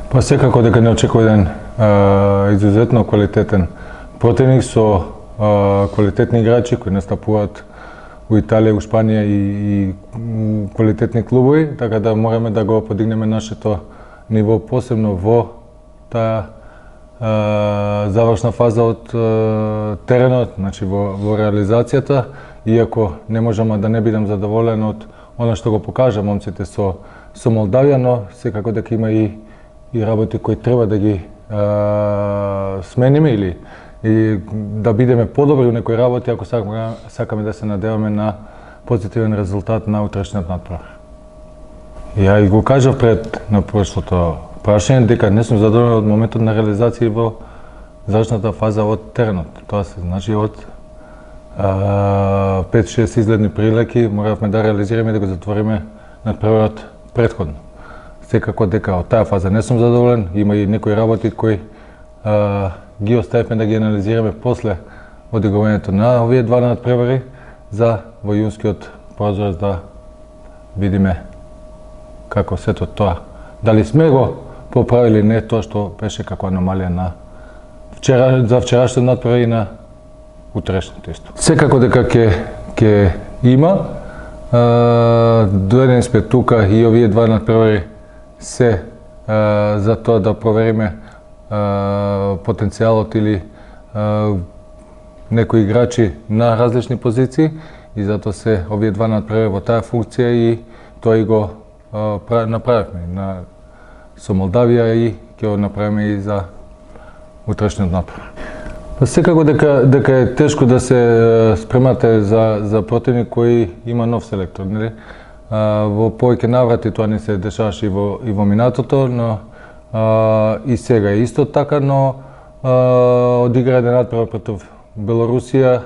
Па секако дека не очекува еден изузетно квалитетен противник со квалитетни играчи кои настапуваат у Италија, у Шпанија и квалитетни клубови, така да мораме да го подигнеме нашето ниво, посебно во таа завршна фаза од теренот, значи во реализацијата, иако не можам да не бидам задоволен од она што го покажа момците со Молдавија, но секако дека има и работи кои треба да ги смениме или да бидеме подобри у некои работи ако сакаме да се надеваме на позитивен резултат на утрешниот натпревар. Ја и го кажав пред на прошлото прашање дека не сум задоволен од моментот на реализација во завршната фаза од теренот. Тоа се значи од 5-6 изгледни прилики моравме да реализираме и да го затвориме натпреварот претходно. Секако дека од таа фаза не сум задоволен, има и некои работи кои ги оставивме да ги анализираме после одигрувањето на овие два натпревари за во јунскиот прозорец да видиме како сето тоа. Дали сме го поправили не тоа што беше како аномалија на за вчерашниот натпревар и на утрешниот исто. Секако дека ќе има доеден сме тука и овие два натпревари се за тоа да провериме потенцијалот или некои играчи на различни позиции и затоа се овие два натпревари во таа функција и тоа и го направивме со Молдавија и ќе го направиме и за утрешниот натпревар. Секако дека е тешко да се спремате за противник кој има нов селектор, нели? Во повеќе наврати тоа не се дешаваше и во минатото, но и сега е исто така, но одигра еден натпревар против Белорусија,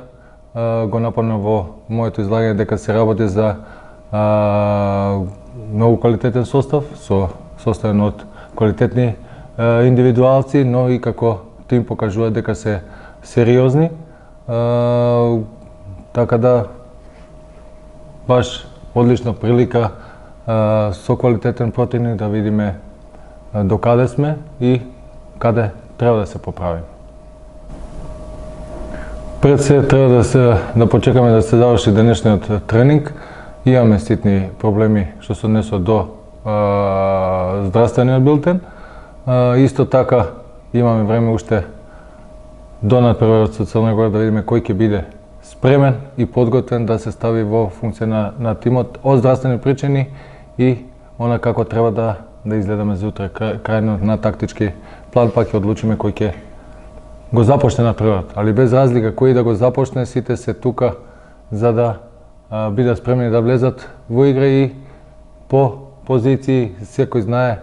го напомнам во моето излагање дека се работи за многу квалитетен состав, составен од квалитетни индивидуалци, но и како тим покажува дека се сериозни, така да баш одлична прилика со квалитетен противник да видиме до каде сме и каде треба да се поправиме. Пред се треба да почекаме да се заврши денешниот тренинг. Имаме ситни проблеми што се однесува до здравствениот билтен. Исто така имаме време уште до натпреварот со Црна Гора да видиме кој ќе биде спремен и подготвен да се стави во функција на тимот од здравствени причини и она како треба да изгледаме за утре крајно на тактички план, па ќе одлучиме кој ќе го започне натпреварот, али без разлика кој да го започне, сите се тука за да бидат спремни да влезат во игра и по позиции секој знае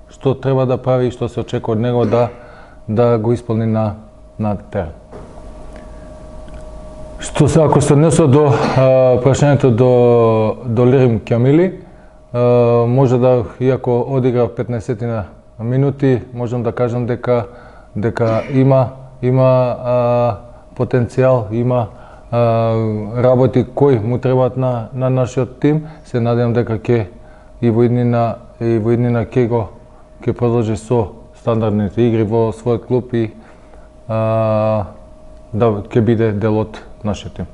што треба да прави и што се очекува од него да го исполни на терен. Што се ако се однесува до прашањето до Лирим Кјамили, може да, иако одигра 15 минути, можам да кажам дека има потенцијал, има работи кои му требаат на нашиот тим. Се надевам дека ќе и во иднина ќе продолжи со стандардните игри во својот клуб и да ќе биде дел од нашиот тим.